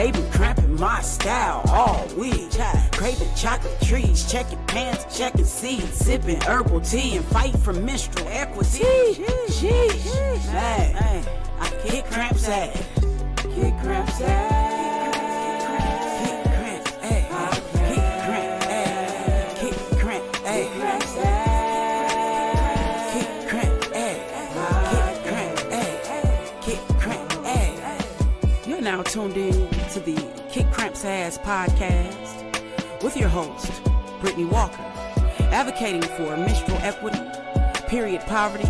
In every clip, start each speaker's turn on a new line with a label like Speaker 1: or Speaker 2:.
Speaker 1: They been cramping my style all week. Craving chocolate trees, checking pants, checking seeds, sipping herbal tea, and fight for menstrual equity. Jeez, man, I kick cramps ass. Kick cramps ass. Kick cramps ass. Kick cramps ass. Kick cramps ass. Kick cramps ass. Kick cramps ass. You're now tuned in to the Kick Cramps Ass podcast with your host, Brittany Walker, advocating for menstrual equity, period poverty,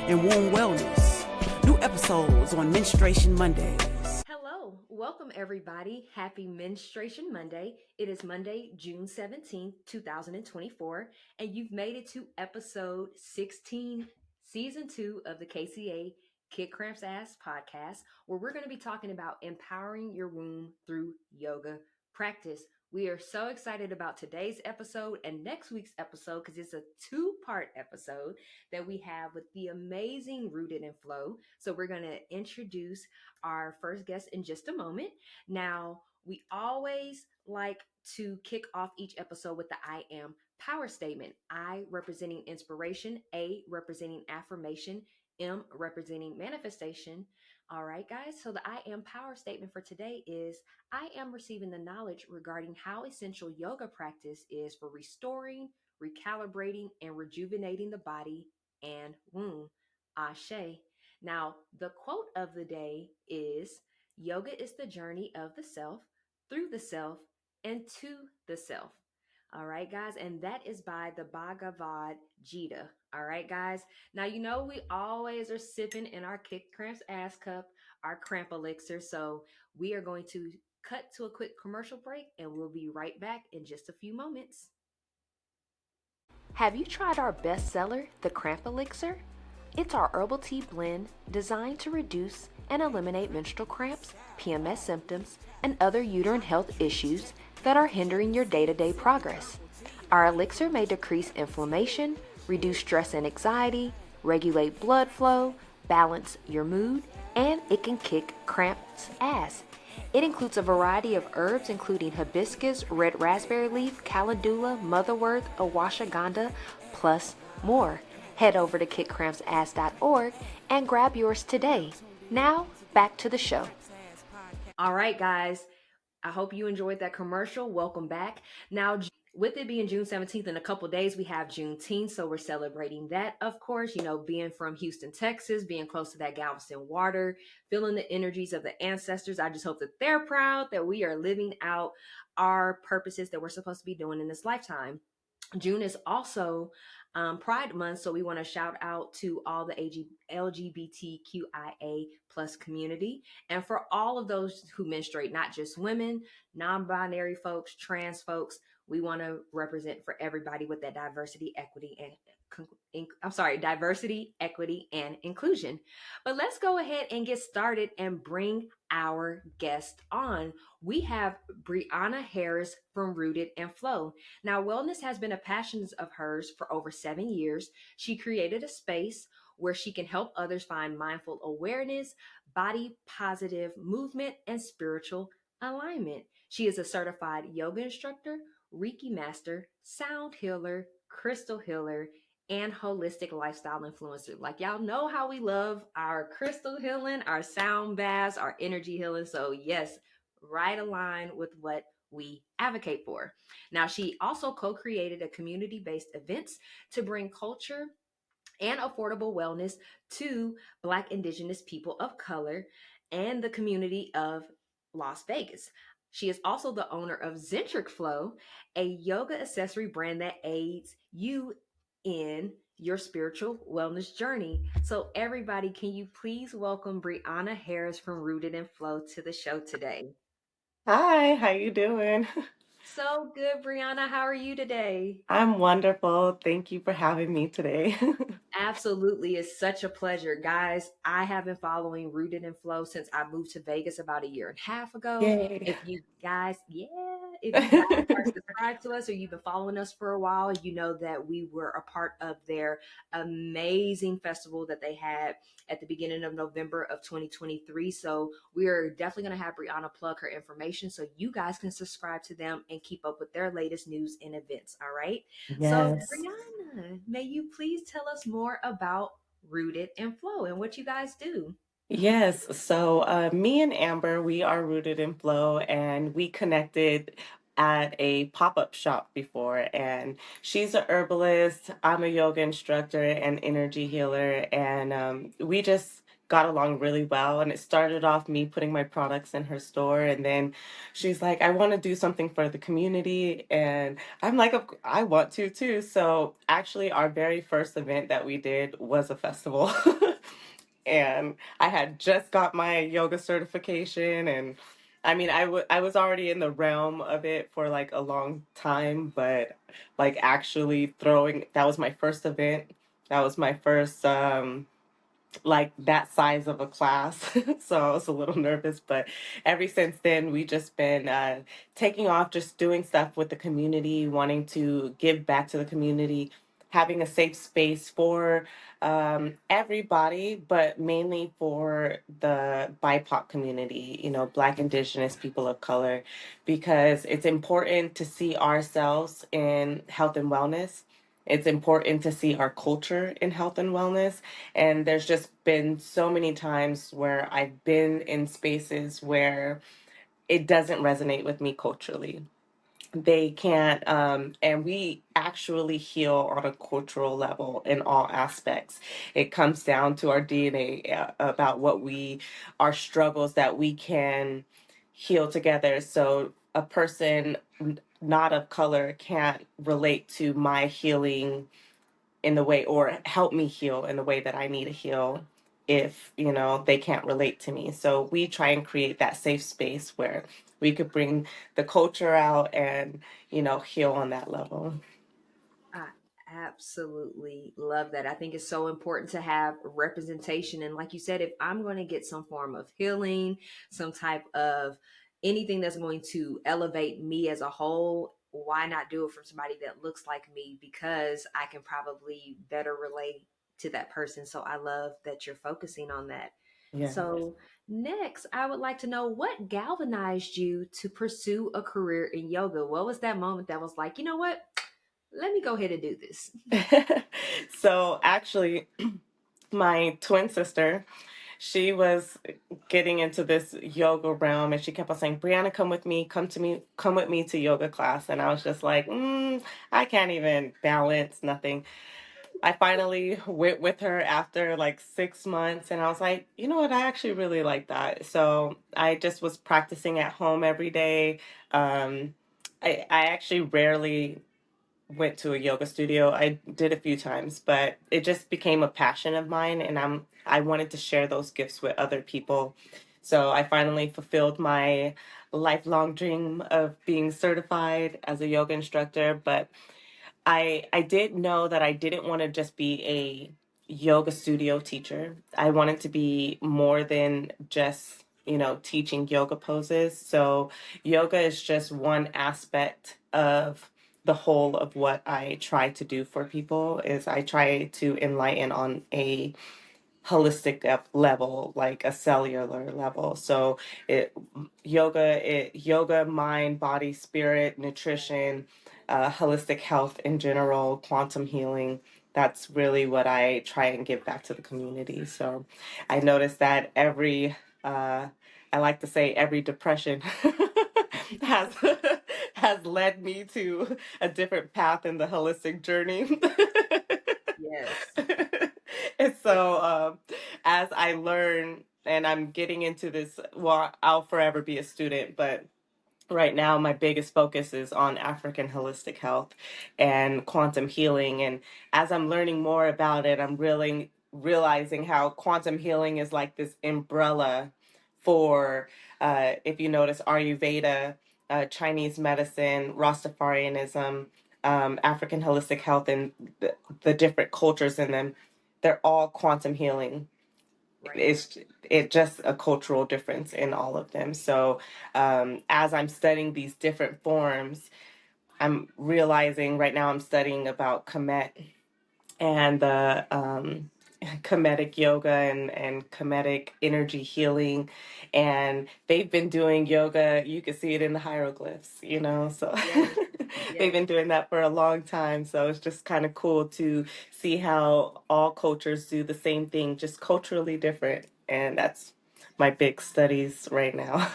Speaker 1: and womb wellness. New episodes on Menstruation Mondays.
Speaker 2: Hello, welcome everybody. Happy Menstruation Monday. It is Monday, June 17th, 2024, and you've made it to episode 16, season 2 of the KCA Kick Cramps Ass podcast, where we're going to be talking about empowering your womb through yoga practice. We are so excited about today's episode and next week's episode because it's a two-part episode that we have with the amazing Rooted N Flo. So we're going to introduce our first guest in just a moment. Now, we always like to kick off each episode with the I am power statement. I representing inspiration, A representing affirmation, M representing manifestation. All right, guys. So the I am power statement for today is I am receiving the knowledge regarding how essential yoga practice is for restoring, recalibrating, and rejuvenating the body and womb. Ashe. Now, the quote of the day is yoga is the journey of the self, through the self, and to the self. All right, guys. And that is by the Bhagavad Gita. All right, guys. Now, you know, we always are sipping in our Kick Cramps Ass Cup, our cramp elixir. So we are going to cut to a quick commercial break and we'll be right back in just a few moments. Have you tried our bestseller, the Cramp Elixir? It's our herbal tea blend designed to reduce and eliminate menstrual cramps, PMS symptoms, and other uterine health issues that are hindering your day-to-day progress. Our elixir may decrease inflammation, reduce stress and anxiety, regulate blood flow, balance your mood, and it can kick cramps ass. It includes a variety of herbs including hibiscus, red raspberry leaf, calendula, motherwort, ashwagandha, plus more. Head over to kickcrampsass.org and grab yours today. Now, back to the show. All right, guys. I hope you enjoyed that commercial. Welcome back. Now, with it being June 17th in a couple days, we have Juneteenth. So we're celebrating that, of course, you know, being from Houston, Texas, being close to that Galveston water, feeling the energies of the ancestors. I just hope that they're proud that we are living out our purposes that we're supposed to be doing in this lifetime. June is also Pride Month, so we want to shout out to all the LGBTQIA plus community, and for all of those who menstruate, not just women, non-binary folks, trans folks. We want to represent for everybody with that diversity, equity, and inclusion. But let's go ahead and get started and bring our guest on. We have Brianna Harris from Rooted N Flo. Now, wellness has been a passion of hers for over 7 years. She created a space where she can help others find mindful awareness, body positive movement, and spiritual alignment. She is a certified yoga instructor, Reiki master, sound healer, crystal healer, and holistic lifestyle influencer. Like, y'all know how we love our crystal healing, our sound baths, our energy healing. So yes, right aligned with what we advocate for. Now, she also co-created a community-based events to bring culture and affordable wellness to Black, Indigenous people of color and the community of Las Vegas. She is also the owner of Zentric Flow, a yoga accessory brand that aids you in your spiritual wellness journey. So everybody, can you please welcome Brianna Harris from Rooted N Flo to the show today?
Speaker 3: Hi, how you doing?
Speaker 2: So good, Brianna. How are you today?
Speaker 3: I'm wonderful. Thank you for having me today.
Speaker 2: Absolutely. It's such a pleasure. Guys, I have been following Rooted N Flo since I moved to Vegas about a year and a half ago.
Speaker 3: Yay.
Speaker 2: If you guys, If you guys are subscribed to us or you've been following us for a while, you know that we were a part of their amazing festival that they had at the beginning of November of 2023. So we're definitely going to have Brianna plug her information so you guys can subscribe to them and keep up with their latest news and events. All right. So,
Speaker 3: Yes.
Speaker 2: Brianna, may you please tell us more about Rooted and Flow and what you guys do?
Speaker 3: Yes. So, me and Amber, we are rooted in flow, and we connected at a pop-up shop before. And she's a herbalist. I'm a yoga instructor and energy healer, and we just got along really well. And it started off me putting my products in her store, and then she's like, "I want to do something for the community," and I'm like, "I want to too." So, actually, our very first event that we did was a festival. And I had just got my yoga certification, and I mean I was already in the realm of it for like a long time, but like actually throwing, that was my first event. That was my first like that size of a class. So I was a little nervous, but ever since then, we just been taking off, just doing stuff with the community, wanting to give back to the community, having a safe space for everybody, but mainly for the BIPOC community, you know, Black, Indigenous, people of color, because it's important to see ourselves in health and wellness. It's important to see our culture in health and wellness. And there's just been so many times where I've been in spaces where it doesn't resonate with me culturally. They can't, and we actually heal on a cultural level in all aspects. It comes down to our DNA, about what our struggles that we can heal together. So a person not of color can't relate to my healing in the way, or help me heal in the way that I need to heal, if you know they can't relate to me. So we try and create that safe space where we could bring the culture out and heal on that level.
Speaker 2: I absolutely love that. I think it's so important to have representation. And like you said, if I'm going to get some form of healing, some type of anything that's going to elevate me as a whole, why not do it from somebody that looks like me? Because I can probably better relate to that person. So I love that you're focusing on that.
Speaker 3: Yeah.
Speaker 2: So, next, I would like to know what galvanized you to pursue a career in yoga. What was that moment that was like, you know what? Let me go ahead and do this.
Speaker 3: So actually, my twin sister, she was getting into this yoga realm, and she kept on saying, "Brianna, come with me, come with me to yoga class." And I was just like, I can't even balance nothing. I finally went with her after like 6 months, and I was like, you know what, I actually really like that. So I just was practicing at home every day. Um, I actually rarely went to a yoga studio. I did a few times, but it just became a passion of mine, and I wanted to share those gifts with other people. So I finally fulfilled my lifelong dream of being certified as a yoga instructor. But I did know that I didn't want to just be a yoga studio teacher. I wanted to be more than just, teaching yoga poses. So yoga is just one aspect of the whole of what I try to do for people. Is I try to enlighten on a holistic level, like a cellular level. So it yoga, mind, body, spirit, nutrition, holistic health in general, quantum healing. That's really what I try and give back to the community. So I noticed that uh, I like to say every depression has has led me to a different path in the holistic journey.
Speaker 2: Yes.
Speaker 3: And so, as I learn and I'm getting into this, well, I'll forever be a student, but right now my biggest focus is on African holistic health and quantum healing. And as I'm learning more about it, I'm really realizing how quantum healing is like this umbrella for, if you notice, Ayurveda, Chinese medicine, Rastafarianism, African holistic health, and the different cultures in them. They're all quantum healing.
Speaker 2: Right.
Speaker 3: it's just a cultural difference in all of them. So as I'm studying these different forms, I'm realizing right now I'm studying about Kemet and the Kemetic yoga and Kemetic energy healing. And they've been doing yoga. You can see it in the hieroglyphs, you know, so
Speaker 2: Yes.
Speaker 3: they've
Speaker 2: Yes.
Speaker 3: been doing that for a long time. So it's just kind of cool to see how all cultures do the same thing, just culturally different. And that's my big studies right now.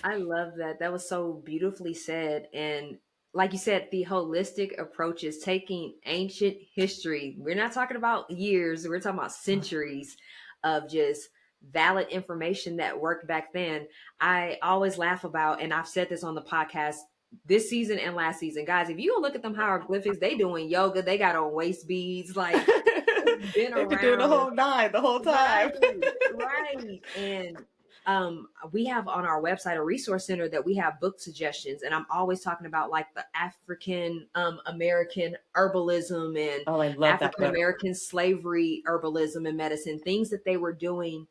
Speaker 2: I love that. That was so beautifully said. And like you said, the holistic approach is taking ancient history. We're not talking about years, we're talking about centuries of just valid information that worked back then. I always laugh about, and I've said this on the podcast this season and last season, guys, if you go look at them hieroglyphics, they doing yoga, they got on waist beads, like it's been
Speaker 3: They've been doing the
Speaker 2: around.
Speaker 3: whole nine the whole time.
Speaker 2: Right, right. And we have on our website a resource center that we have book suggestions, and I'm always talking about like the African American herbalism and
Speaker 3: Oh, I love that
Speaker 2: African
Speaker 3: book.
Speaker 2: American slavery herbalism and medicine, things that they were doing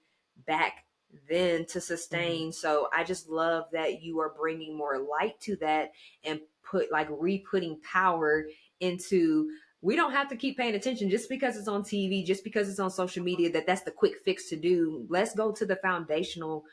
Speaker 2: back then to
Speaker 3: Mhm.
Speaker 2: sustain. So I just love that you are bringing more light to that and put like re-putting power into, we don't have to keep paying attention just because it's on TV, just because it's on social media, that's the quick fix to do. Let's go to the foundational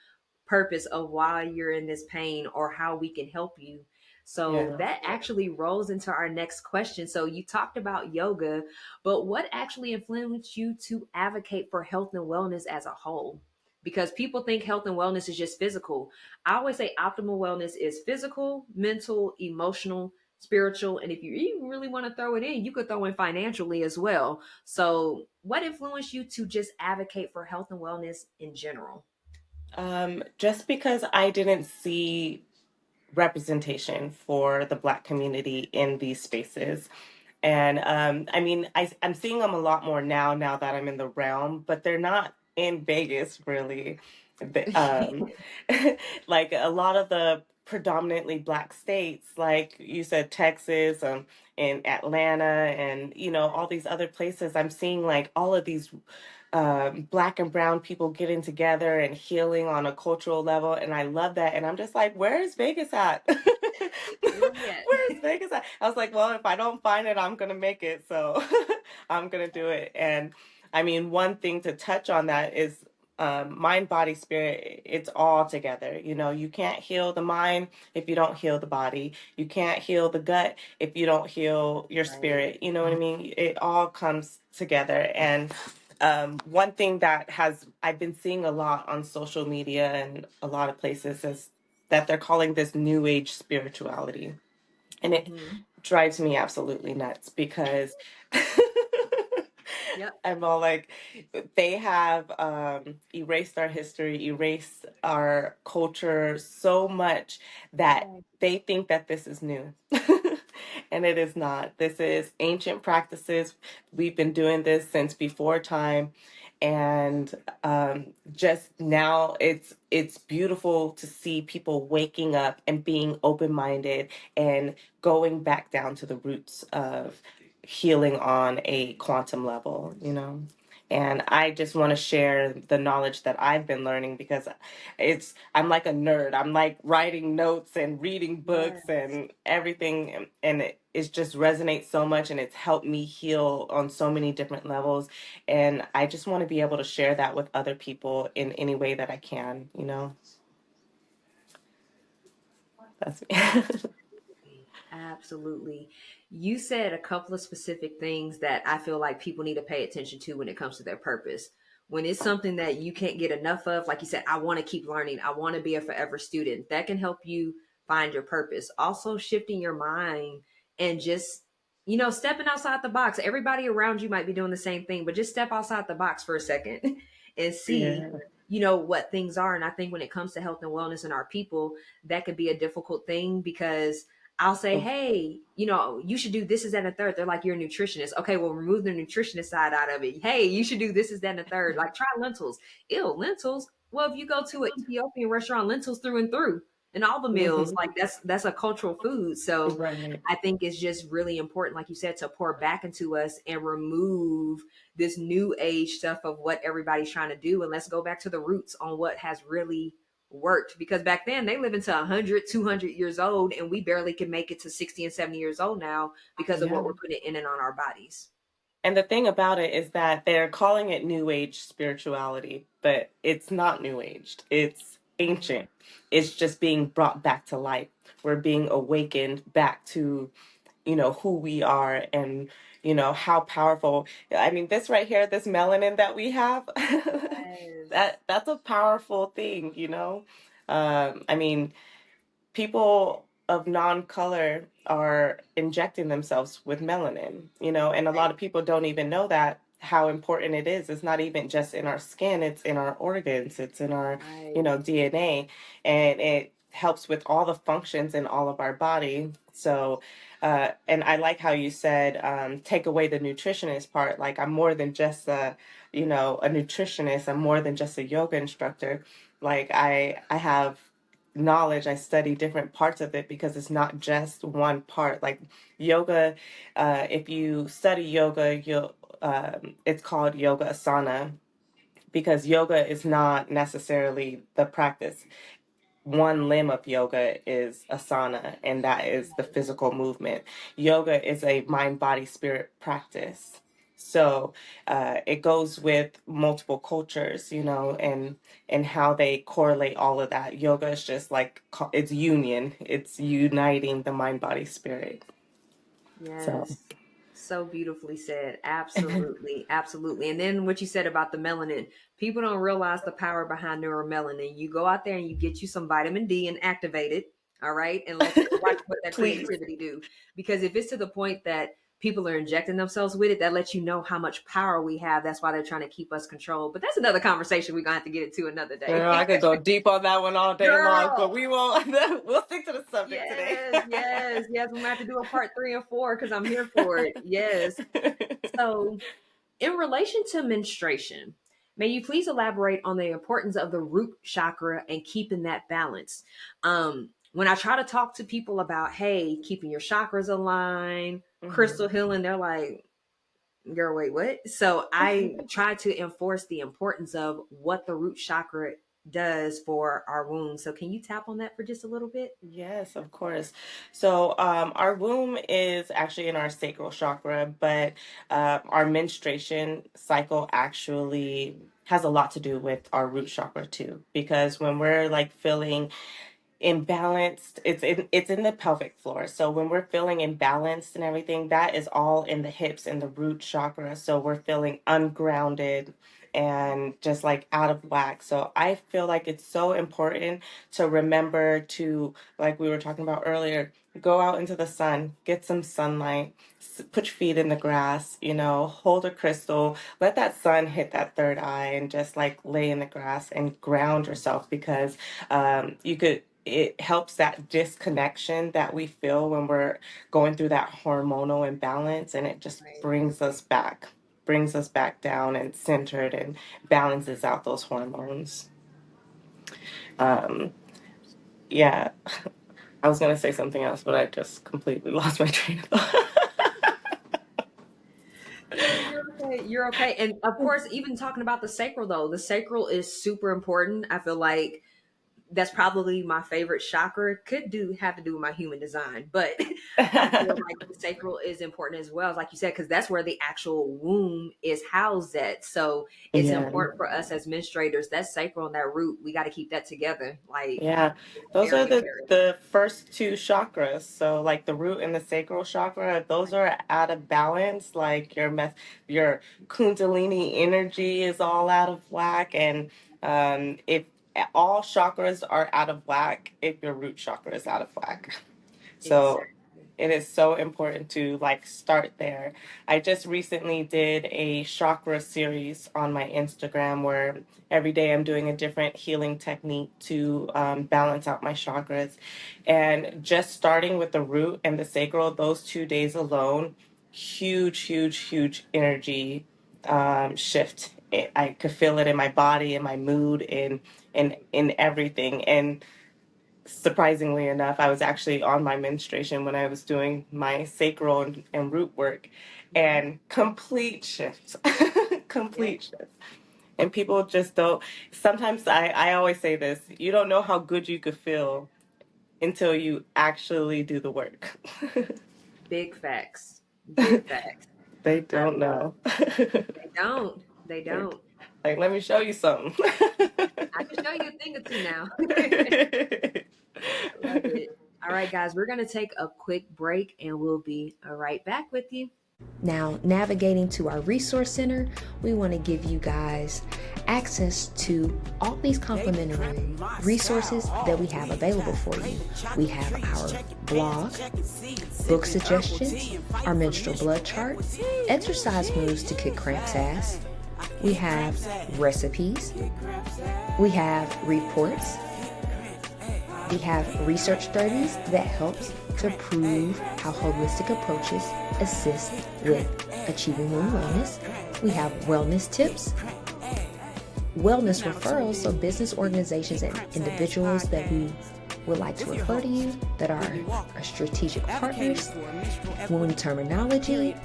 Speaker 2: purpose of why you're in this pain or how we can help you. So
Speaker 3: Yeah.
Speaker 2: that actually rolls into our next question. So you talked about yoga, but what actually influenced you to advocate for health and wellness as a whole? Because people think health and wellness is just physical. I always say optimal wellness is physical, mental, emotional, spiritual, and if you even really want to throw it in, you could throw in financially as well. So what influenced you to just advocate for health and wellness in general?
Speaker 3: Just because I didn't see representation for the Black community in these spaces. And I mean, I'm seeing them a lot more now that I'm in the realm, but they're not in Vegas really. Like a lot of the predominantly Black states, like you said, Texas, and Atlanta, and you know all these other places. I'm seeing like all of these Black and brown people getting together and healing on a cultural level, and I love that. And I'm just like, where is Vegas at?
Speaker 2: Where we at?
Speaker 3: Where is Vegas at? I was like, well, if I don't find it, I'm gonna make it. So I'm gonna do it. And I mean, one thing to touch on that is mind, body, spirit. It's all together. You know, you can't heal the mind if you don't heal the body. You can't heal the gut if you don't heal your
Speaker 2: Right.
Speaker 3: spirit. You know what I mean? It all comes together. And one thing that has I've been seeing a lot on social media and a lot of places is that they're calling this new age spirituality. And it
Speaker 2: Mm-hmm.
Speaker 3: drives me absolutely nuts because
Speaker 2: Yep.
Speaker 3: I'm all like, they have erased our history, erased our culture so much that
Speaker 2: Right.
Speaker 3: they think that this is new. And it is not. This is ancient practices. We've been doing this since before time. And just now it's beautiful to see people waking up and being open-minded and going back down to the roots of healing on a quantum level, you know? And I just want to share the knowledge that I've been learning because I'm like a nerd. I'm like writing notes and reading
Speaker 2: Yeah.
Speaker 3: books and everything. And it just resonates so much and it's helped me heal on so many different levels. And I just want to be able to share that with other people in any way that I can, you know? That's me.
Speaker 2: Absolutely. Absolutely. You said a couple of specific things that I feel like people need to pay attention to when it comes to their purpose. When it's something that you can't get enough of, like you said, I want to keep learning, I want to be a forever student, that can help you find your purpose. Also, shifting your mind and just, stepping outside the box. Everybody around you might be doing the same thing, but just step outside the box for a second and see,
Speaker 3: Yeah.
Speaker 2: what things are. And I think when it comes to health and wellness and our people, that could be a difficult thing because I'll say, hey, you should do this, is that, and the third. They're like, you're a nutritionist. Okay, well, remove the nutritionist side out of it. Hey, you should do this, is that, and the third. Like, try lentils. Ew, lentils. Well, if you go to an Ethiopian restaurant, lentils through and through. and all the meals.
Speaker 3: Hmm.
Speaker 2: Like that's a cultural food. So
Speaker 3: Right.
Speaker 2: I think it's just really important, like you said, to pour back into us and remove this new age stuff of what everybody's trying to do. And let's go back to the roots on what has really worked. Because back then they live into 100, 200 years old, and we barely can make it to 60 and 70 years old now because of what
Speaker 3: Yeah.
Speaker 2: we're putting in and on our bodies.
Speaker 3: And the thing about it is that they're calling it New Age spirituality, but it's not New Aged. It's ancient. It's just being brought back to life. We're being awakened back to, who we are and, how powerful. I mean, this right here, this melanin that we have,
Speaker 2: Yes.
Speaker 3: that's a powerful thing. I mean, people of non-color are injecting themselves with melanin, and a lot
Speaker 2: Right.
Speaker 3: of people don't even know that how important it is. It's not even just in our skin, it's in our organs, it's in our,
Speaker 2: Right.
Speaker 3: DNA, and it helps with all the functions in all of our body. So, and I like how you said, take away the nutritionist part. Like, I'm more than just a nutritionist. I'm more than just a yoga instructor. Like, I have knowledge. I study different parts of it because it's not just one part. Like yoga, if you study yoga, it's called yoga asana because yoga is not necessarily the practice. One limb of yoga is asana, and that is the physical movement. Yoga is a mind, body, spirit practice. So it goes with multiple cultures, and how they correlate all of that. Yoga is just like it's union. It's uniting the mind, body, spirit. So
Speaker 2: Yes. So beautifully said. Absolutely. Absolutely. And then what you said about the melanin, people don't realize the power behind neuromelanin. You go out there and you get you some vitamin D and activate it. All right. And let's watch what that
Speaker 3: please.
Speaker 2: creativity do. Because if it's to the point that people are injecting themselves with it, that lets you know how much power we have. That's why they're trying to keep us controlled. But that's another conversation we're gonna have to get into another day.
Speaker 3: Girl, I could go deep on that one all day long,
Speaker 2: Girl.
Speaker 3: but we won't. We'll stick to the subject today.
Speaker 2: Yes, yes, yes. We might have to do a part 3 and 4 because I'm here for it. Yes. So, in relation to menstruation, may you please elaborate on the importance of the root chakra and keeping that balance? When I try to talk to people about, hey, keeping your chakras aligned, crystal
Speaker 3: Mhm.
Speaker 2: healing, they're like, girl, wait, what? So I try to enforce the importance of what the root chakra does for our wounds. So can you tap on that for just a little bit?
Speaker 3: Yes, of course. So, our womb is actually in our sacral chakra, but our menstruation cycle actually has a lot to do with our root chakra too. Because when we're like feeling imbalanced, it's in the pelvic floor. So when we're feeling imbalanced and everything, that is all in the hips and the root chakra. So we're feeling ungrounded and just like out of whack. So I feel like it's so important to remember to, like we were talking about earlier, go out into the sun, get some sunlight, put your feet in the grass, hold a crystal, let that sun hit that third eye, and just like lay in the grass and ground yourself. Because it helps that disconnection that we feel when we're going through that hormonal imbalance, and it just
Speaker 2: Right.
Speaker 3: brings us back down and centered and balances out those hormones. um yeah, I was going to say something else, but I just completely lost my train of thought.
Speaker 2: No, you're okay. You're okay. And of course, even talking about the sacral though, the sacral is super important. I feel like that's probably my favorite chakra. Could do have to do with my human design, but I feel like the sacral is important as well, like you said, because that's where the actual womb is housed at. So it's
Speaker 3: Yeah.
Speaker 2: important for us as menstruators. That sacral and that root, we got to keep that together. Like
Speaker 3: Yeah,
Speaker 2: it's
Speaker 3: those are
Speaker 2: very
Speaker 3: the
Speaker 2: imperative.
Speaker 3: the first two chakras. So like the root and the sacral chakra, those are out of balance. Like your kundalini energy is all out of whack, and if all chakras are out of whack, if your root chakra is out of whack. So
Speaker 2: Exactly.
Speaker 3: it is so important to like start there. I just recently did a chakra series on my Instagram where every day I'm doing a different healing technique to balance out my chakras. And just starting with the root and the sacral, those 2 days alone, huge, huge, huge energy shift. I could feel it in my body, in my mood, in everything. And surprisingly enough, I was actually on my menstruation when I was doing my sacral and root work, and complete shift,
Speaker 2: Yep.
Speaker 3: complete shift. And people just don't. Sometimes I always say this: you don't know how good you could feel until you actually do the work.
Speaker 2: Big facts. Big facts.
Speaker 3: They
Speaker 2: I
Speaker 3: don't
Speaker 2: love.
Speaker 3: know.
Speaker 2: They don't. They don't.
Speaker 3: Like, let me show you something.
Speaker 2: I can show you a thing or two now. Love it. All right, guys, we're going to take a quick break and we'll be right back with you. Now, navigating to our resource center, we want to give you guys access to all these complimentary resources that we have available for you. We have our blog, book suggestions, our menstrual blood chart, exercise moves to kick cramps ass. We have recipes. We have reports. We have research studies that helps to prove how holistic approaches assist with achieving womb wellness. We have wellness tips, wellness referrals, so business organizations and individuals that we would like to refer to you that are our strategic partners, wound terminology.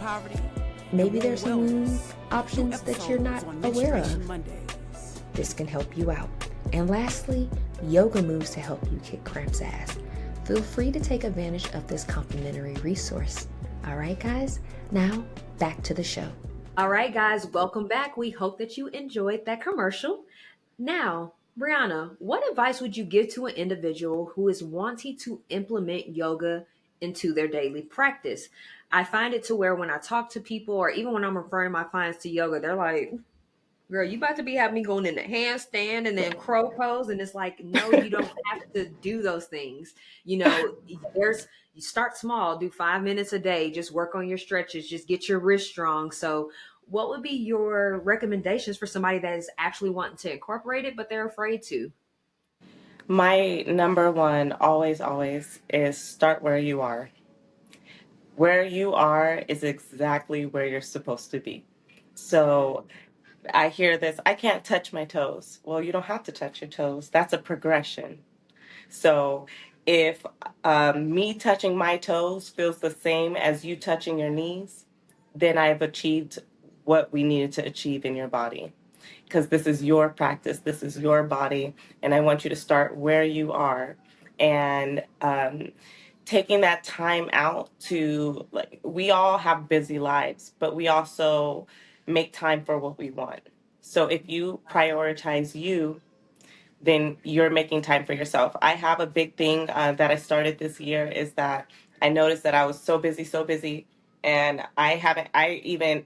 Speaker 2: Maybe there's some wound options that you're not aware of. This can help you out. And lastly, yoga moves to help you kick cramps ass. Feel free to take advantage of this complimentary resource. All right, guys, now back to the show. All right, guys, welcome back. We hope that you enjoyed that commercial. Now, Brianna, what advice would you give to an individual who is wanting to implement yoga into their daily practice? I find it to where when I talk to people or even when I'm referring my clients to yoga, they're like, girl, you about to be having me going in the handstand and then crow pose. And it's like, no, you don't have to do those things. You know, you start small, do 5 minutes a day, just work on your stretches, just get your wrist strong. So what would be your recommendations for somebody that is actually wanting to incorporate it, but they're afraid to?
Speaker 3: My number one, always, always, is start where you are. Where you are is exactly where you're supposed to be. So I hear this, I can't touch my toes. Well, you don't have to touch your toes. That's a progression. So if me touching my toes feels the same as you touching your knees, then I've achieved what we needed to achieve in your body. Because this is your practice, this is your body, and I want you to start where you are. And taking that time out to, like, we all have busy lives, but we also make time for what we want. So if you prioritize you, then you're making time for yourself. I have a big thing that I started this year is that I noticed that I was so busy, and I even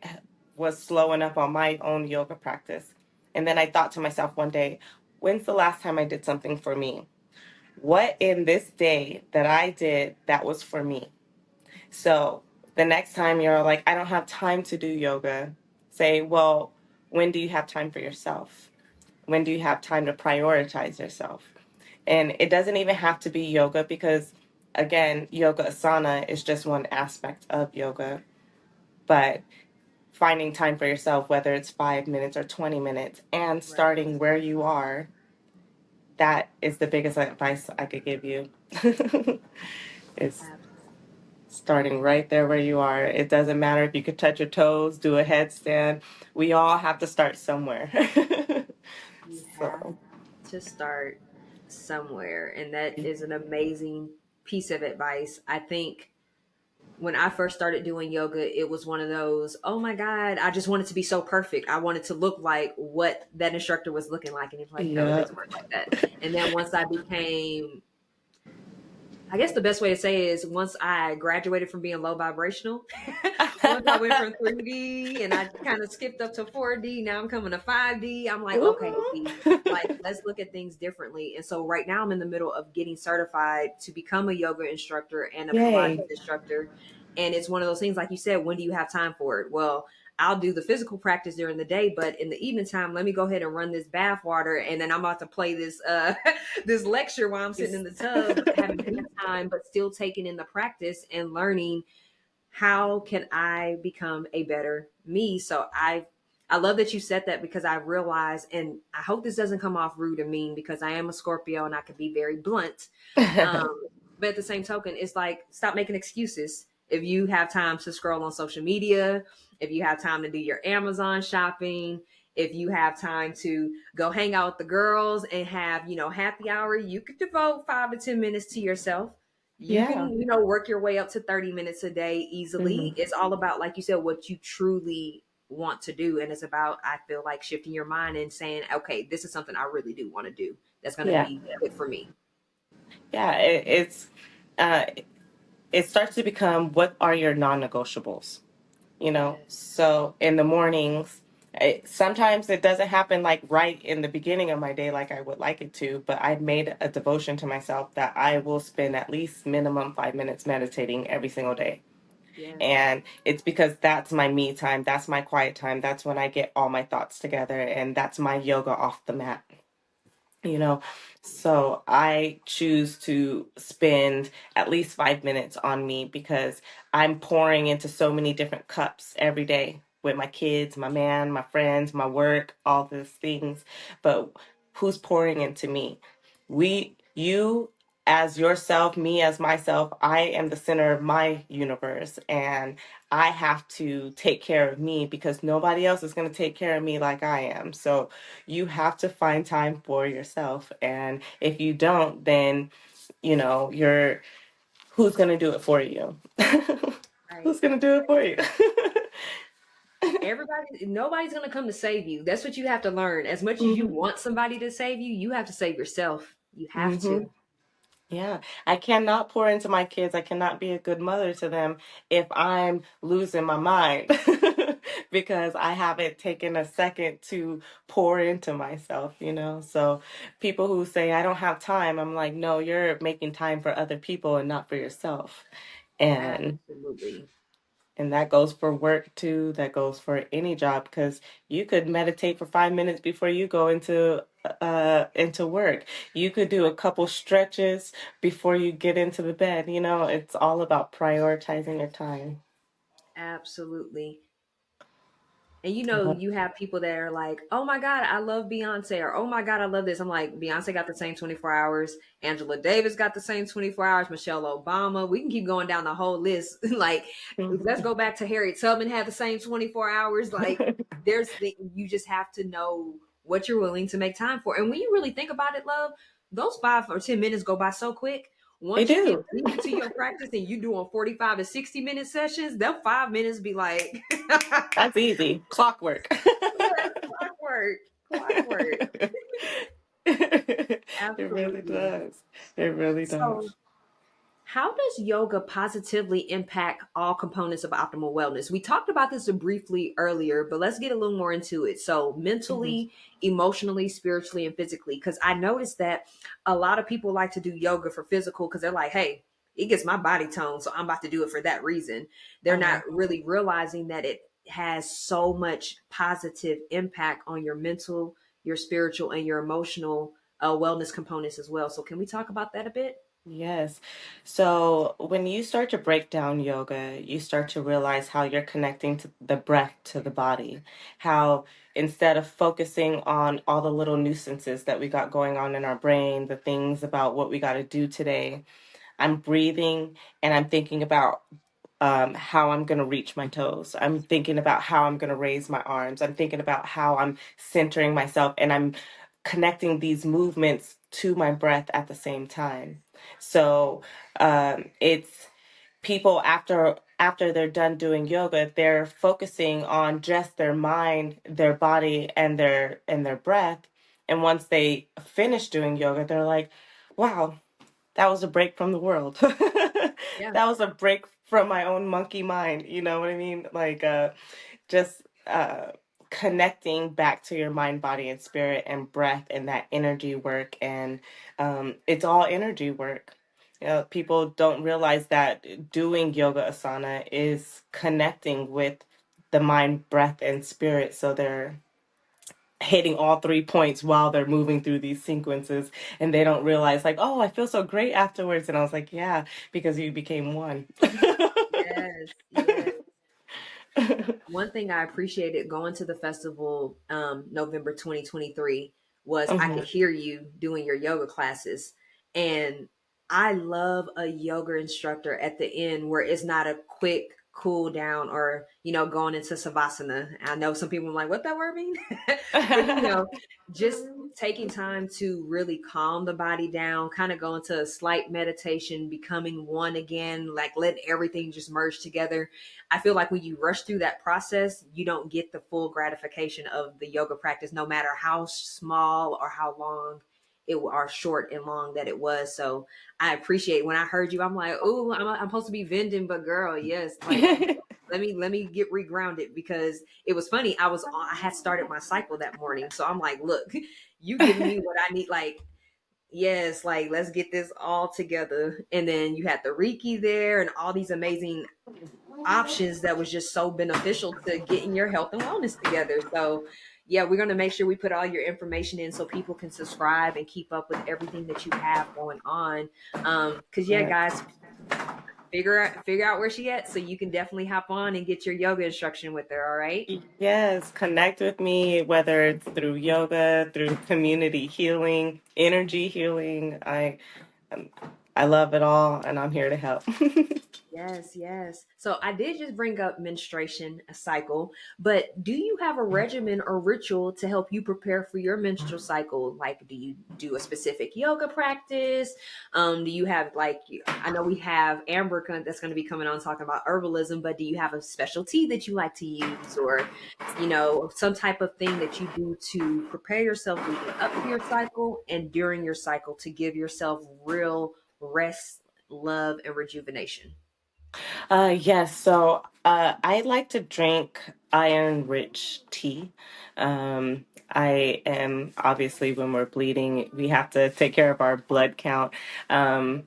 Speaker 3: was slowing up on my own yoga practice. And then I thought to myself one day, when's the last time I did something for me? What in this day that I did that was for me? So the next time you're like, I don't have time to do yoga, say, well, when do you have time for yourself? When do you have time to prioritize yourself? And it doesn't even have to be yoga because, again, yoga asana is just one aspect of yoga. But finding time for yourself, whether it's 5 minutes or 20 minutes, and starting where you are, that is the biggest advice I could give you. It's starting right there where you are. It doesn't matter if you could touch your toes, do a headstand. We all have to start somewhere.
Speaker 2: You have
Speaker 3: So,
Speaker 2: to start somewhere. And that is an amazing piece of advice. I think when I first started doing yoga, it was one of those, oh my God, I just wanted to be so perfect. I wanted to look like what that instructor was looking like. And he's like, no, it
Speaker 3: yeah.
Speaker 2: doesn't work like that. And then once I became, I guess the best way to say it is once I graduated from being low vibrational, once I went from 3D and I kind of skipped up to 4D, now I'm coming to 5D. I'm like, okay,
Speaker 3: Ooh.
Speaker 2: like let's look at things differently. And so right now I'm in the middle of getting certified to become a yoga instructor and a Pilates
Speaker 3: Yay.
Speaker 2: instructor. And it's one of those things, like you said, when do you have time for it? Well, I'll do the physical practice during the day, but in the evening time, let me go ahead and run this bath water, and then I'm about to play this this lecture while I'm sitting in the tub, having a good time, but still taking in the practice and learning how can I become a better me. So I love that you said that because I realize, and I hope this doesn't come off rude or mean because I am a Scorpio and I can be very blunt. Um, but at the same token, it's like stop making excuses. If you have time to scroll on social media, if you have time to do your Amazon shopping, if you have time to go hang out with the girls and have, happy hour, you could devote 5 to 10 minutes to yourself. You
Speaker 3: Yeah.
Speaker 2: can, work your way up to 30 minutes a day easily.
Speaker 3: Hmm.
Speaker 2: It's all about, like you said, what you truly want to do. And it's about, I feel like, shifting your mind and saying, okay, this is something I really do want to do. That's going to
Speaker 3: Yeah.
Speaker 2: be good for me.
Speaker 3: Yeah. Uh, it starts to become, what are your non-negotiables?
Speaker 2: Yes.
Speaker 3: So in the mornings, sometimes it doesn't happen like right in the beginning of my day like I would like it to, but I've made a devotion to myself that I will spend at least minimum 5 minutes meditating every single day.
Speaker 2: Yes.
Speaker 3: And it's because that's my me time, that's my quiet time, that's when I get all my thoughts together, and that's my yoga off the mat you know so I choose to spend at least 5 minutes on me, because I'm pouring into so many different cups every day with my kids, my man, my friends, my work, all these things. But who's pouring into me? You as yourself, me as myself. I am the center of my universe, and I have to take care of me, because nobody else is going to take care of me like I am. So you have to find time for yourself. And if you don't, then, you're who's going to do it for you?
Speaker 2: Right.
Speaker 3: Who's going to do it for you?
Speaker 2: Nobody's going to come to save you. That's what you have to learn. As much as you
Speaker 3: Hmm.
Speaker 2: want somebody to save you, you have to save yourself. You have
Speaker 3: Hmm.
Speaker 2: to.
Speaker 3: Yeah, I cannot pour into my kids. I cannot be a good mother to them if I'm losing my mind because I haven't taken a second to pour into myself. So people who say I don't have time, I'm like, no, you're making time for other people and not for yourself. And
Speaker 2: Absolutely.
Speaker 3: and that goes for work too. That goes for any job, because you could meditate for 5 minutes before you go into work. You could do a couple stretches before you get into the bed. It's all about prioritizing your time.
Speaker 2: Absolutely. And
Speaker 3: Yep.
Speaker 2: you have people that are like, oh my God, I love Beyonce, or oh my God, I love this. I'm like, Beyonce got the same 24 hours. Angela Davis got the same 24 hours. Michelle Obama. We can keep going down the whole list. Like, let's go back to Harriet Tubman had the same 24 hours. Like, you just have to know what you're willing to make time for. And when you really think about it, love, those 5 or 10 minutes go by so quick.
Speaker 3: They
Speaker 2: Once you get
Speaker 3: do.
Speaker 2: deep into your practice and you doing 45 to 60 minute sessions, that 5 minutes be like
Speaker 3: That's easy. Clockwork.
Speaker 2: yes, clockwork, clockwork.
Speaker 3: It really
Speaker 2: Absolutely.
Speaker 3: does. It really
Speaker 2: So,
Speaker 3: does.
Speaker 2: how does yoga positively impact all components of optimal wellness? We talked about this briefly earlier, but let's get a little more into it. So,
Speaker 3: Mhm.
Speaker 2: mentally, emotionally, spiritually, and physically. Because I noticed that a lot of people like to do yoga for physical because they're like, hey, it gets my body toned, so I'm about to do it for that reason. They're not
Speaker 3: Uh-huh.
Speaker 2: really realizing that it has so much positive impact on your mental, your spiritual, and your emotional wellness components as well. So, can we talk about that a bit?
Speaker 3: Yes. So when you start to break down yoga, you start to realize how you're connecting to the breath to the body. How instead of focusing on all the little nuisances that we got going on in our brain, the things about what we got to do today, I'm breathing and I'm thinking about how I'm going to reach my toes. I'm thinking about how I'm going to raise my arms. I'm thinking about how I'm centering myself, and I'm connecting these movements to my breath at the same time. So it's people after they're done doing yoga, they're focusing on just their mind, their body, and their breath. And once they finish doing yoga, they're like, wow, that was a break from the world.
Speaker 2: Yeah.
Speaker 3: That was a break from my own monkey mind. You know what I mean? Like just connecting back to your mind, body, and spirit, and breath, and that energy work. And it's all energy work. People don't realize that doing yoga asana is connecting with the mind, breath, and spirit. So they're hitting all 3 points while they're moving through these sequences, and they don't realize, like, oh, I feel so great afterwards. And I was like, yeah, because you became one.
Speaker 2: Yes, yes. One thing I appreciated going to the festival, November 2023, was I
Speaker 3: Hmm.
Speaker 2: could hear you doing your yoga classes. And I love a yoga instructor at the end where it's not a quick cool down or, going into savasana. I know some people are like, what that word mean? But, just taking time to really calm the body down, kind of go into a slight meditation, becoming one again, like let everything just merge together. I feel like when you rush through that process, you don't get the full gratification of the yoga practice, no matter how small or how long it or short and long that it was. So I appreciate when I heard you. I'm like, oh, I'm supposed to be vending, but girl, yes, like let me get regrounded because it was funny. I had started my cycle that morning, so I'm like, look, you giving me what I need, like. Yes, like let's get this all together. And then you had the Reiki there and all these amazing options that was just so beneficial to getting your health and wellness together. So, yeah, we're going to make sure we put all your information in so people can subscribe and keep up with everything that you have going on. Cuz yeah, guys, figure out where she at so you can definitely hop on and get your yoga instruction with her, all right?
Speaker 3: Yes, connect with me, whether it's through yoga, through community healing, energy healing. Um, I love it all, and I'm here to help.
Speaker 2: Yes, yes. So I did just bring up menstruation, a cycle, but do you have a regimen or ritual to help you prepare for your menstrual cycle? Like, do you do a specific yoga practice? Do you have like, I know we have Amber that's going to be coming on talking about herbalism, but do you have a special tea that you like to use or, some type of thing that you do to prepare yourself leading up to your cycle and during your cycle to give yourself real rest, love, and rejuvenation?
Speaker 3: Yes, so I like to drink iron-rich tea. I am obviously when we're bleeding, we have to take care of our blood count. Um,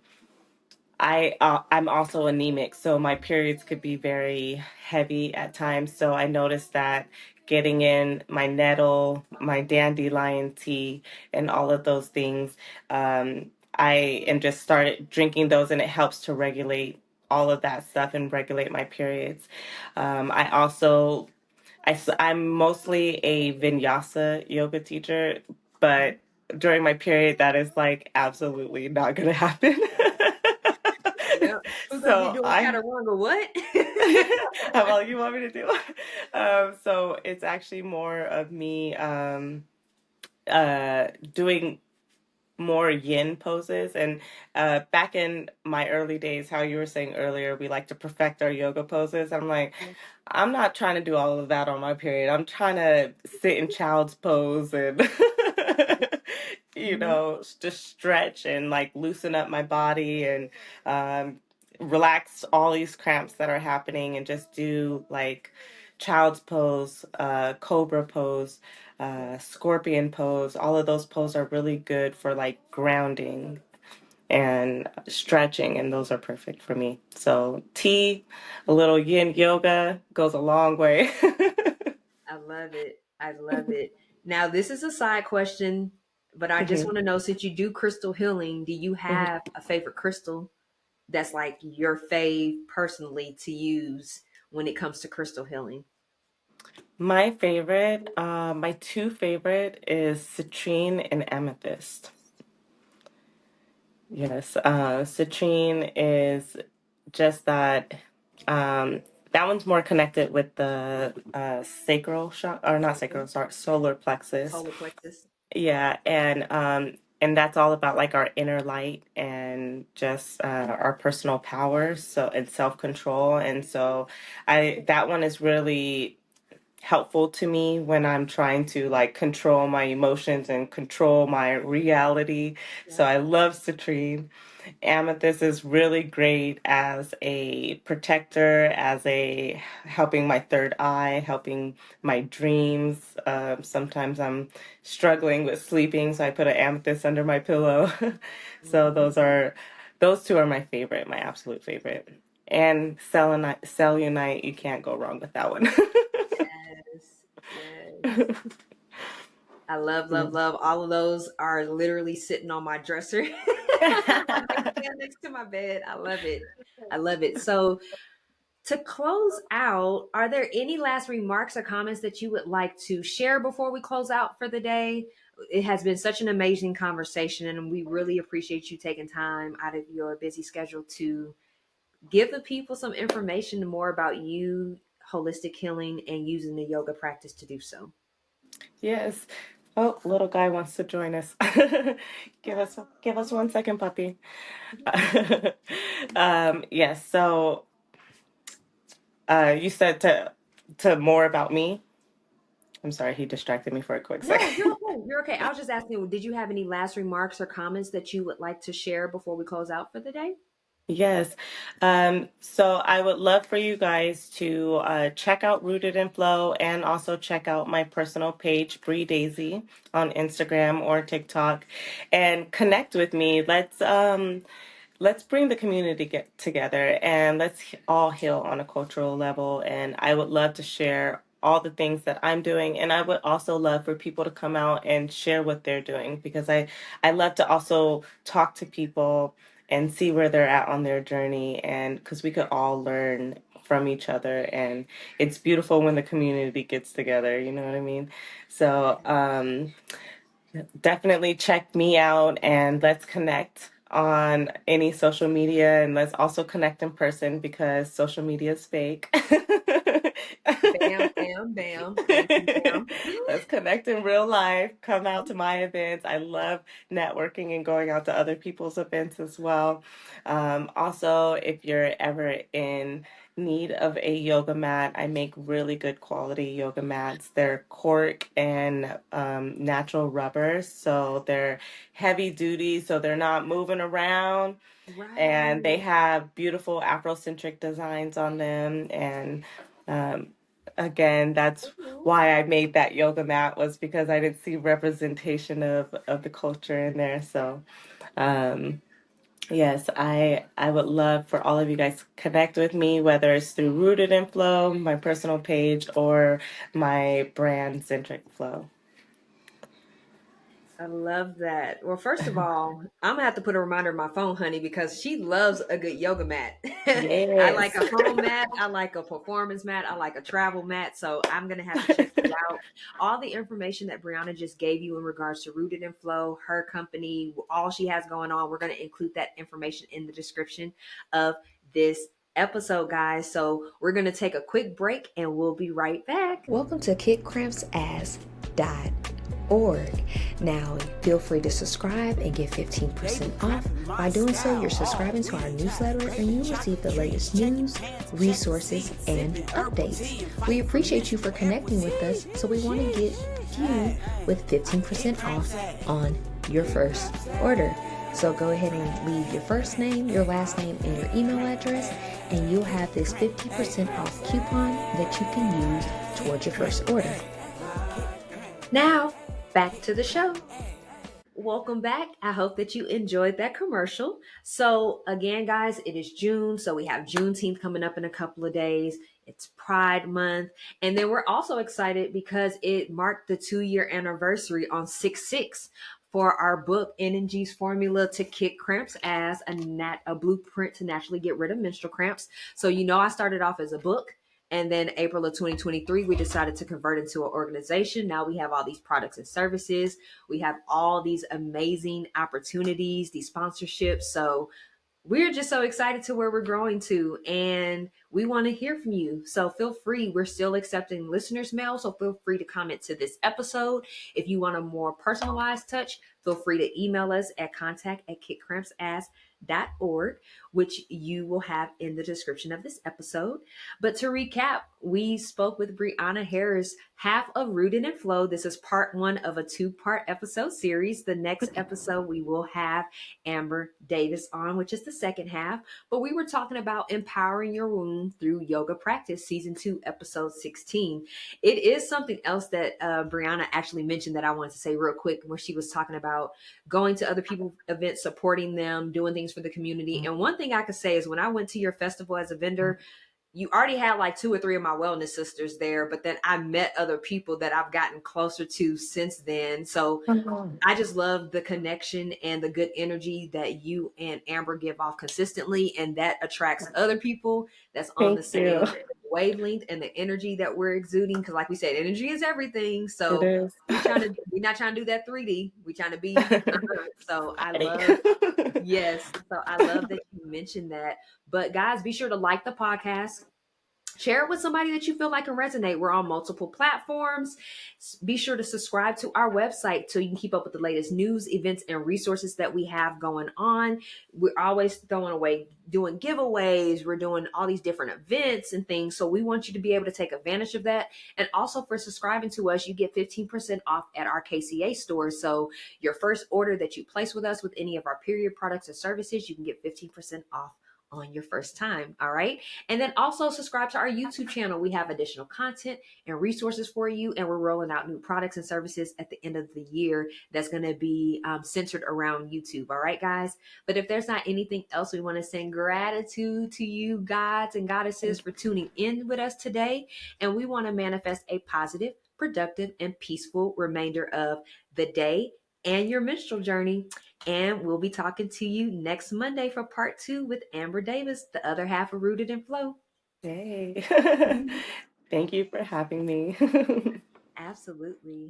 Speaker 3: I'm also anemic, so my periods could be very heavy at times. So I noticed that getting in my nettle, my dandelion tea, and all of those things, I and just started drinking those, and it helps to regulate all of that stuff and regulate my periods. I also I'm mostly a vinyasa yoga teacher, but during my period, that is like absolutely not going to happen.
Speaker 2: Yeah. Who's gonna be
Speaker 3: So
Speaker 2: doing
Speaker 3: I,
Speaker 2: chaturanga? What?
Speaker 3: how well you want me to do? So it's actually more of me doing more yin poses. And back in my early days, how you were saying earlier, we like to perfect our yoga poses. I'm like,
Speaker 2: Yeah.
Speaker 3: I'm not trying to do all of that on my period. I'm trying to sit in child's pose and,
Speaker 2: Mhm.
Speaker 3: just stretch and like loosen up my body and um, relax all these cramps that are happening and just do like child's pose, cobra pose, scorpion pose. All of those poses are really good for like grounding and stretching, and those are perfect for me. So tea, a little yin yoga goes a long way.
Speaker 2: I love it. I love it. Now, this is a side question, but I just
Speaker 3: Mhm,
Speaker 2: want to know since you do crystal healing, do you
Speaker 3: mhm.
Speaker 2: have a favorite crystal that's like your fave personally to use when it comes to crystal healing?
Speaker 3: My favorite, my two favorite is citrine and amethyst. Yes, citrine is just that. Um, that one's more connected with the sacral chakra, or not
Speaker 2: Okay.
Speaker 3: sacral, sorry, solar plexus.
Speaker 2: Solar plexus.
Speaker 3: Yeah, and that's all about like our inner light and just our personal power, so and self control. And so, I that one is really helpful to me when I'm trying to like control my emotions and control my reality. So
Speaker 2: Yep.
Speaker 3: I love citrine. Amethyst is really great as a protector, as a helping my third eye, helping my dreams. Sometimes I'm struggling with sleeping, so I put an amethyst under my pillow. So
Speaker 2: Mhm.
Speaker 3: those two are my favorite, my absolute favorite. And cellunite, you can't go wrong with that one.
Speaker 2: Yes. Yes. I love, love, love. All of those are literally sitting on my dresser, on my nightstand next to my bed. I love it. I love it. So To close out, are there any last remarks or comments that you would like to share before we close out for the day? It has been such an amazing conversation, and we really appreciate you taking time out of your busy schedule to give the people some information more about you, holistic healing, and using the yoga practice to do so.
Speaker 3: Yes. Oh, little guy wants to join us. Give us 1 second, puppy. Yes. So, you said to more about me. I'm sorry, he distracted me for a quick
Speaker 2: No, you're
Speaker 3: second.
Speaker 2: okay. You're okay. I was just asking, did you have any last remarks or comments that you would like to share before we close out for the day?
Speaker 3: Yes. So I would love for you guys to check out Rooted in Flow and also check out my personal page, Bree Daisy, on Instagram or TikTok, and connect with me. Let's bring the community get together and let's all heal on a cultural level. And I would love to share all the things that I'm doing. And I would also love for people to come out and share what they're doing because I love to also talk to people and see where they're at on their journey. And because we could all learn from each other. And it's beautiful when the community gets together. You know what I mean? So, definitely check me out and let's connect on any social media and let's also connect in person because social media is fake.
Speaker 2: Bam, bam, bam. Thank you, ma'am.
Speaker 3: Let's connect in real life. Come out to my events. I love networking and going out to other people's events as well. Also, if you're ever in need of a yoga mat, I make really good quality yoga mats. They're cork and natural rubber, so they're heavy duty, so they're not moving around. And they
Speaker 2: Right.
Speaker 3: have beautiful Afrocentric designs on them. And um, again, that's
Speaker 2: Ooh.
Speaker 3: why I made that yoga mat was because I didn't see representation of the culture in there. So um, yes, I would love for all of you guys to connect with me, whether it's through Rooted in Flow, my personal page, or my brand Zentric Flow.
Speaker 2: I love that. Well, first of all, I'm gonna have to put a reminder on my phone, honey, because she loves a good yoga mat. I like
Speaker 3: Yes.
Speaker 2: a home mat, I like a performance mat, I like a travel mat. So I'm gonna have to check you out. All the information that Brianna just gave you in regards to Rooted in Flow, her company, all she has going on, we're gonna include that information in the description of this episode, guys. So we're gonna take a quick break and we'll be right back. Welcome to Kick Cramps Ass org. Now, feel free to subscribe and get 15% off. By doing so, you're subscribing to our newsletter and you receive the latest news, resources, and updates. We appreciate you for connecting with us, so we want to get you with 15% off on your first order. So go ahead and leave your first name, your last name, and your email address, and you'll have this 50% off coupon that you can use towards your first order. Now, back to the show. Welcome back. I hope that you enjoyed that commercial. So, again, guys, it is June. So, we have Juneteenth coming up in a couple of days. It's Pride Month. And then we're also excited because it marked the 2-year anniversary on 6/6 for our book, Energy's Formula to Kick Cramps Ass, a blueprint to naturally get rid of menstrual cramps. So, I started off as a book. And then April of 2023, we decided to convert into an organization. Now we have all these products and services. We have all these amazing opportunities, these sponsorships. So we're just so excited to where we're growing to, and we want to hear from you. So feel free. We're still accepting listeners mail, so feel free to comment to this episode. If you want a more personalized touch, feel free to email us at contact@kickcrampsass.org, which you will have in the description of this episode. But to recap, we spoke with Brianna Harris, half of Rooted N Flo. This is part 1 of a 2-part episode series. The next episode we will have Amber Davis on, which is the second half. But we were talking about empowering your womb through yoga practice, season 2, episode 16. It is something else that Brianna actually mentioned that I wanted to say real quick, where she was talking about going to other people's events, supporting them, doing things for the community. And one thing I could say is when I went to your festival as a vendor, you already had like two or three of my wellness sisters there, but then I met other people that I've gotten closer to since then. So
Speaker 3: Mhm.
Speaker 2: I just love the connection and the good energy that you and Amber give off consistently, and that attracts other people that's on the
Speaker 3: Thank you.
Speaker 2: same wavelength and the energy that we're exuding. Because, like we said, energy is everything.
Speaker 3: It
Speaker 2: So
Speaker 3: is.
Speaker 2: we're not trying to do that 3D. We're trying to be. So I
Speaker 3: Right.
Speaker 2: love. Yes. So I love that you mentioned that. But guys, be sure to like the podcast. Share it with somebody that you feel like can resonate. We're on multiple platforms. Be sure to subscribe to our website so you can keep up with the latest news, events, and resources that we have going on. We're always throwing away, doing giveaways. We're doing all these different events and things. So we want you to be able to take advantage of that. And also for subscribing to us, you get 15% off at our KCA store. So your first order that you place with us with any of our period products or services, you can get 15% off on your first time. All right. And then also subscribe to our YouTube channel. We have additional content and resources for you. And we're rolling out new products and services at the end of the year that's going to be centered around YouTube. All right, guys. But if there's not anything else, we want to send gratitude to you, gods and goddesses, for tuning in with us today. And we want to manifest a positive, productive, and peaceful remainder of the day and your menstrual journey. And we'll be talking to you next Monday for part 2 with Amber Davis, the other half of Rooted N Flo.
Speaker 3: Yay. Thank you for having me.
Speaker 2: Absolutely.